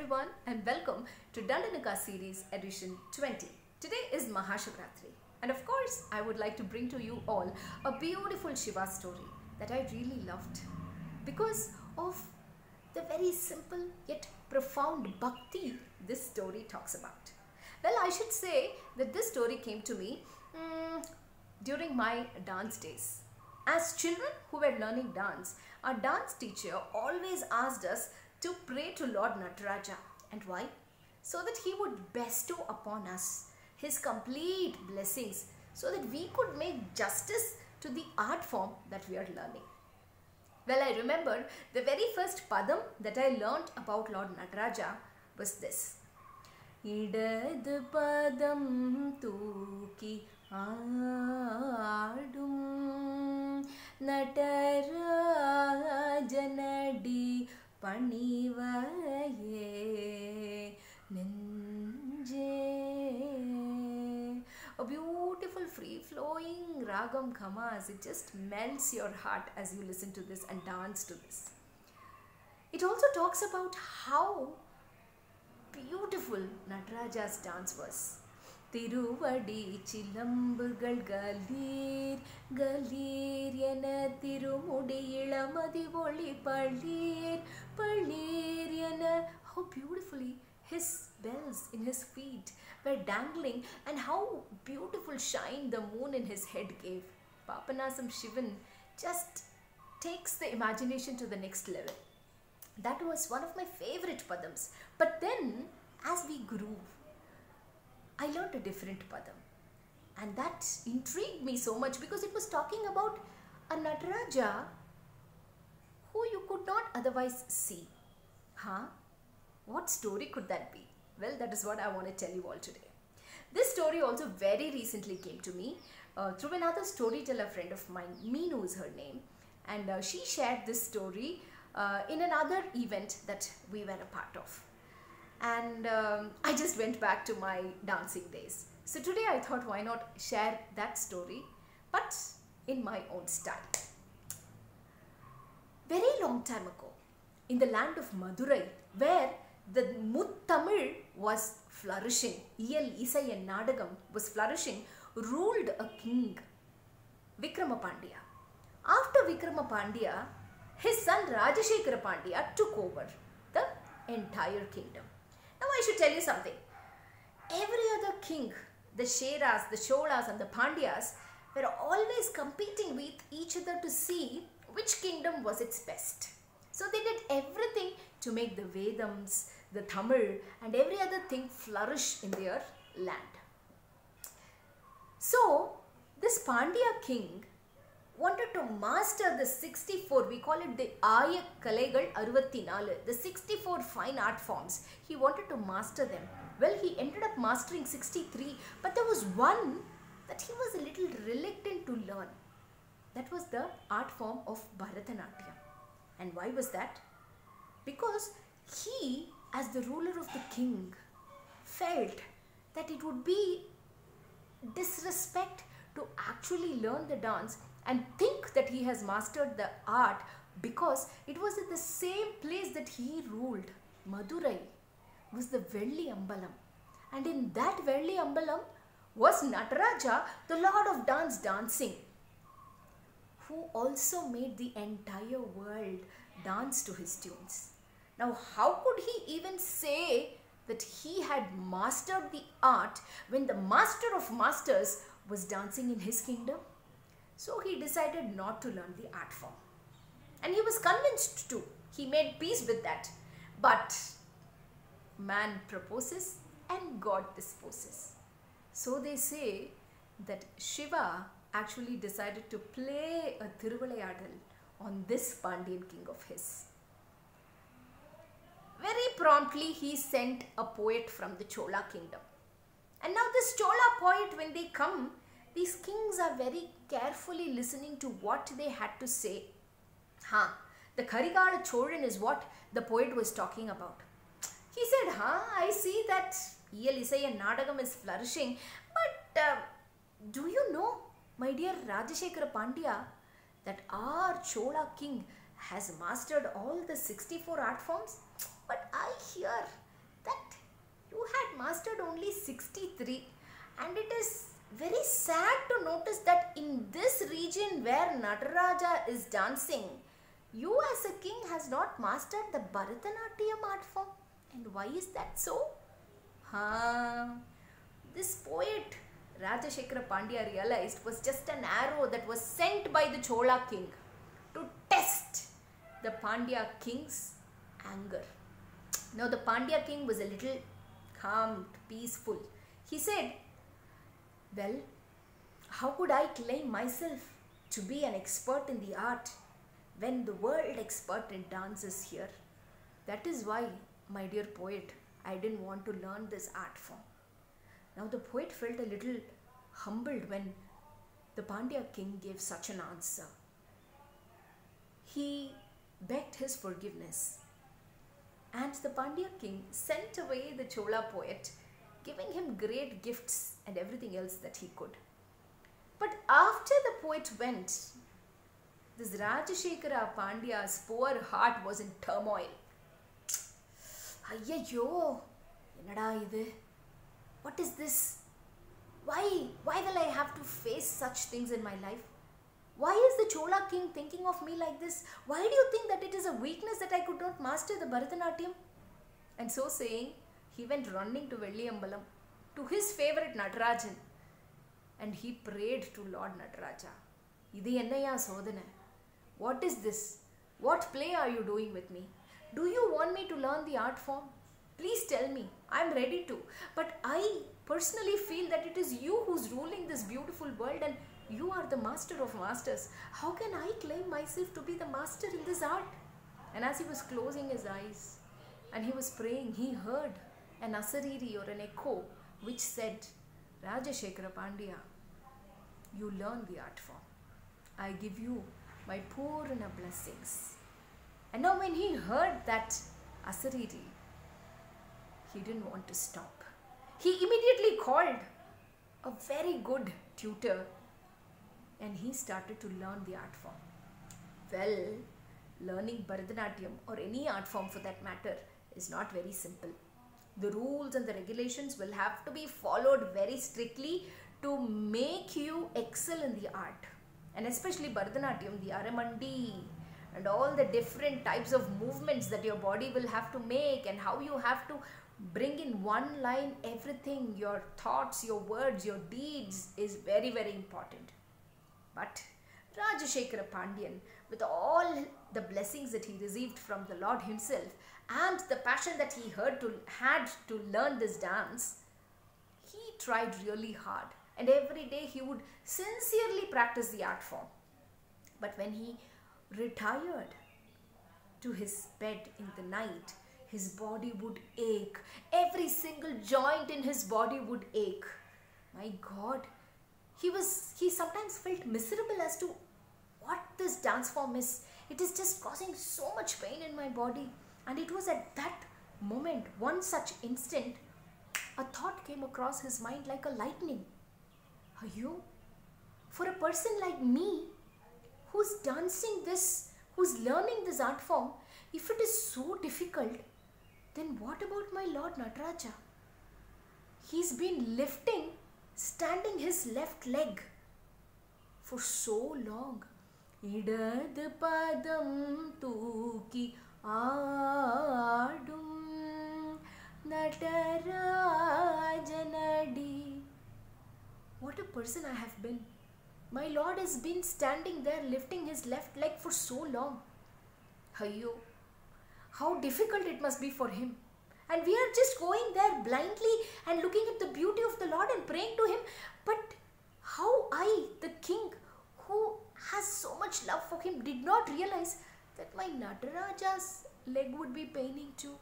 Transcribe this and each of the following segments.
everyone and welcome to Dandanika series edition 20. Today is Mahashivratri and of course I would like to bring to you all a beautiful Shiva story that I really loved because of the very simple yet profound bhakti this story talks about. Well, I should say that this story came to me during my dance days. As children who were learning dance, our dance teacher always asked us to pray to Lord Nataraja. And why? So that he would bestow upon us his complete blessings so that we could make justice to the art form that we are learning. Well, I remember the very first padam that I learnt about Lord Nataraja was this. Idadu padam tooki aadum Natarajanadi panivaye nenje. A beautiful free-flowing ragam khamas. It just melts your heart as you listen to this and dance to this. It also talks about how beautiful Nataraja's dance was. Tiruvadi chilambugal galir galir yana tirumudi ilamadi voli palir palir yana. How beautifully his bells in his feet were dangling and how beautiful shine the moon in his head gave. Papanasam Shivan just takes the imagination to the next level. That was one of my favorite padams. But then as we grew, I learned a different padam, and that intrigued me so much because it was talking about a Nataraja who you could not otherwise see. What story could that be? Well, that is what I want to tell you all today. This story also very recently came to me through another storyteller friend of mine. Meenu is her name, and she shared this story in another event that we were a part of. And I just went back to my dancing days. So today I thought, why not share that story, but in my own style. Very long time ago, in the land of Madurai, where the Muttamil was flourishing, Iyal Isai and Nadagam was flourishing, ruled a king, Vikrama Pandya. After Vikrama Pandya, his son Rajashekara Pandya took over the entire kingdom. Now I should tell you something. Every other king, the Sheras, the Cholas and the Pandyas were always competing with each other to see which kingdom was its best. So they did everything to make the Vedams, the Tamil and every other thing flourish in their land. So this Pandya king wanted to master the 64, we call it the Aya Kalegal 64, the 64 fine art forms. He wanted to master them. Well, he ended up mastering 63, but there was one that he was a little reluctant to learn. That was the art form of Bharatanatyam. And why was that? Because he, as the ruler of the king, felt that it would be disrespect to actually learn the dance and think that he has mastered the art because it was at the same place that he ruled. Madurai was the Velli Ambalam, and in that Velli Ambalam was Nataraja, the Lord of Dance dancing, who also made the entire world dance to his tunes. Now how could he even say that he had mastered the art when the master of masters was dancing in his kingdom? So he decided not to learn the art form. And he was convinced to. He made peace with that. But man proposes and God disposes. So they say that Shiva actually decided to play a Thiruvalayadal on this Pandyan king of his. Very promptly he sent a poet from the Chola kingdom. And now this Chola poet, when they come, these kings are very carefully listening to what they had to say. The Karigala Cholan is what the poet was talking about. He said, I see that Iyal Isai and Nadagam is flourishing, but do you know, my dear Rajashekara Pandya, that our Chola king has mastered all the 64 art forms? But I hear mastered only 63, and it is very sad to notice that in this region where Nataraja is dancing, you as a king has not mastered the Bharatanatyam art form. And why is that so? This poet Rajashekhara Pandya realized was just an arrow that was sent by the Chola king to test the Pandya king's anger. Now the Pandya king was a little calm, peaceful. He said, well, how could I claim myself to be an expert in the art when the world expert in dance is here? That is why, my dear poet, I didn't want to learn this art form. Now the poet felt a little humbled when the Pandya king gave such an answer. He begged his forgiveness, and the Pandya king sent away the Chola poet, giving him great gifts and everything else that he could. But after the poet went, this Rajashekhara Pandya's poor heart was in turmoil. Ayyo, enada idu? What is this? Why will I have to face such things in my life? Why is the Chola king thinking of me like this? Why do you think that it is a weakness that I could not master the Bharatanatyam? And so saying, he went running to Velliyambalam, to his favorite Natarajan, and he prayed to Lord Nataraja. Idu ennaya sodana? What is this? What play are you doing with me? Do you want me to learn the art form? Please tell me. I am ready to. But I personally feel that it is you who's ruling this beautiful world, and you are the master of masters. How can I claim myself to be the master in this art? And as he was closing his eyes and he was praying, he heard an asariri or an echo which said, Rajashekhara Pandya, you learn the art form. I give you my Purna blessings. And now when he heard that asariri, he didn't want to stop. He immediately called a very good tutor and he started to learn the art form. Well, learning Bharatanatyam or any art form for that matter is not very simple. The rules and the regulations will have to be followed very strictly to make you excel in the art. And especially Bharatanatyam, the Aramandi and all the different types of movements that your body will have to make, and how you have to bring in one line everything, your thoughts, your words, your deeds, is very, very important. But Rajashekhara Pandyan, with all the blessings that he received from the Lord himself and the passion that he had to learn this dance, he tried really hard, and every day he would sincerely practice the art form. But when he retired to his bed in the night, his body would ache. Every single joint in his body would ache. My God, he sometimes felt miserable as to what this dance form is. It is just causing so much pain in my body. And it was at that moment, one such instant, a thought came across his mind like a lightning. Ayyo, for a person like me, who's dancing this, who's learning this art form, if it is so difficult, then what about my Lord Nataraja? He's been standing his left leg for so long. Idadu padam tooki aadum Natarajanadi. What a person I have been. My Lord has been standing there lifting his left leg for so long. Ayyo, how difficult it must be for him. And we are just going there blindly and looking at the beauty of the Lord and praying to him. But how I, the king, who has so much love for him, did not realize that my Nataraja's leg would be paining too.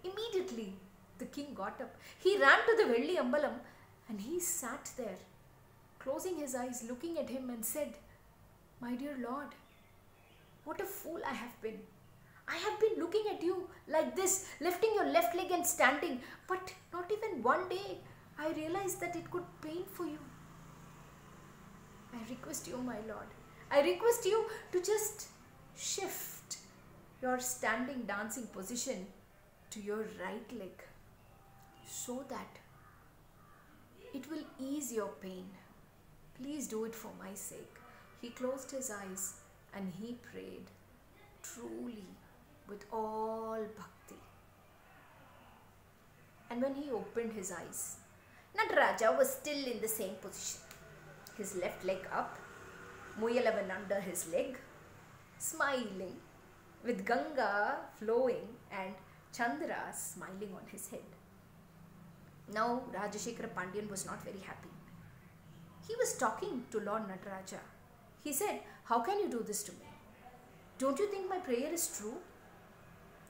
Immediately, the king got up. He ran to the Velliyambalam and he sat there, closing his eyes, looking at him and said, my dear Lord, what a fool I have been. I have been looking at you like this, lifting your left leg and standing, but not even one day I realized that it could pain for you. I request you, my Lord, I request you to just shift your standing dancing position to your right leg. so that it will ease your pain. Please do it for my sake. He closed his eyes and he prayed truly with all bhakti. And when he opened his eyes, Nataraja was still in the same position. His left leg up, Muyalavan under his leg, smiling, with Ganga flowing and Chandra smiling on his head. Now Rajasekhara Pandian was not very happy. He was talking to Lord Nataraja. He said, "How can you do this to me? Don't you think my prayer is true?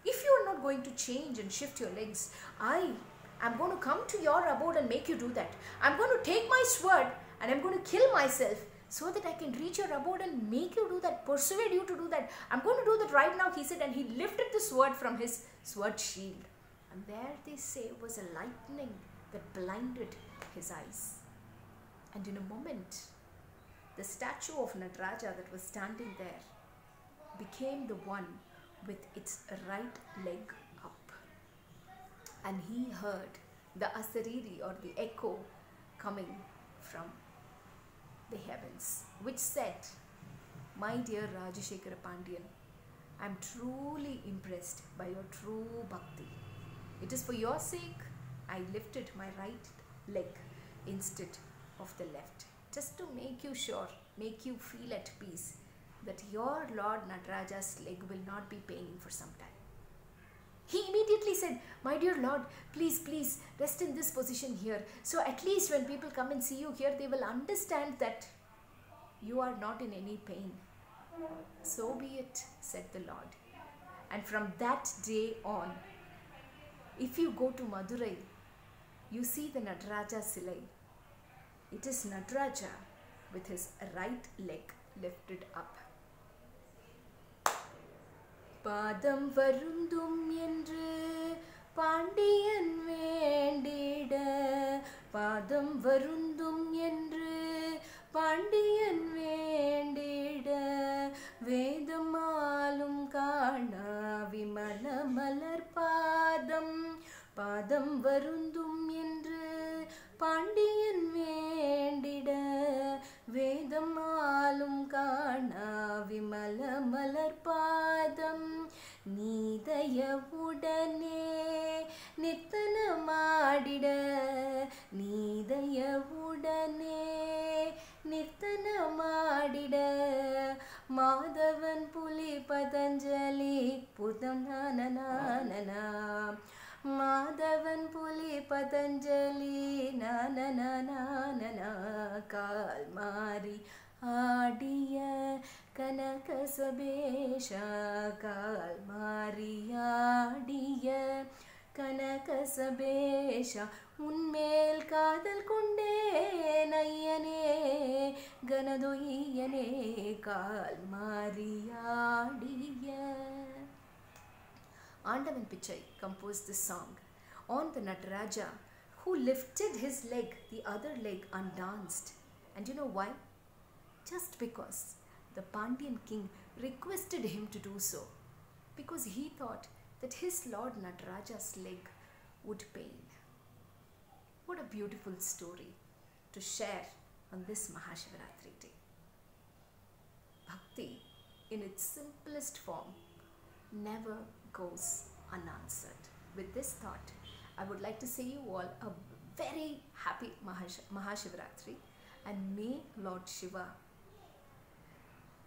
If you are not going to change and shift your legs, I am going to come to your abode and make you do that. I'm going to take my sword and I'm going to kill myself so that I can reach your abode and make you do that, persuade you to do that. I'm going to do that right now," he said, and he lifted the sword from his sword shield. And there, they say, was a lightning that blinded his eyes. And in a moment, the statue of Nataraja that was standing there became the one with its right leg up. And he heard the asariri, or the echo, coming from the heavens, which said, "My dear Rajasekhara Pandian, I am truly impressed by your true bhakti. It is for your sake I lifted my right leg instead of the left, just to make you sure, make you feel at peace that your Lord Nataraja's leg will not be paining for some time." He immediately said, "My dear Lord, please, please rest in this position here. So at least when people come and see you here, they will understand that you are not in any pain." "So be it," said the Lord. And from that day on, if you go to Madurai, you see the Nataraja Silai. It is Nataraja with his right leg lifted up. பாதம் வருந்தும் என்று பாண்டியன் வேண்டிட, பாதம் வருந்தும் என்று பாண்டியன் வேண்டிட, வேதமாலும் காணா விமல மலர் பாதம், பாதம் வருந்தும் என்று பாண்டியன் வேண்டிட, வேதமாலும் காணா விமல மலர் பாதம், நீதயவுடனே நித்தனமாடிட, நீதயவுடனே நித்தனமாடிட, மாதவன் புலி பதஞ்சலி புதனானனா, மாதவன் புலி பதஞ்சலி நானனா, கால் மாறி ஆடிய கனக சபேஷா, கால் மாறி ஆடிய கனக சபேஷா, உன்மேல் காதல் கொண்டே நையனே கனதொய்யனே, கால் மாறி ஆடிய. Andavan Pichai composed this song on the Nataraja, who lifted his leg, the other leg, and danced. And you know why? Just because the Pandyan king requested him to do so, because he thought that his Lord Nataraja's leg would pain. What a beautiful story to share on this Mahashivaratri day. Bhakti, in its simplest form, never goes unanswered. With this thought, I would like to say you all a very happy Mahashivaratri, and may Lord Shiva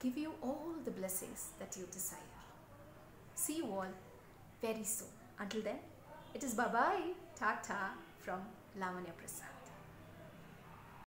give you all the blessings that you desire. See you all very soon. Until then, it is bye-bye, tata from Lavanya Prasad.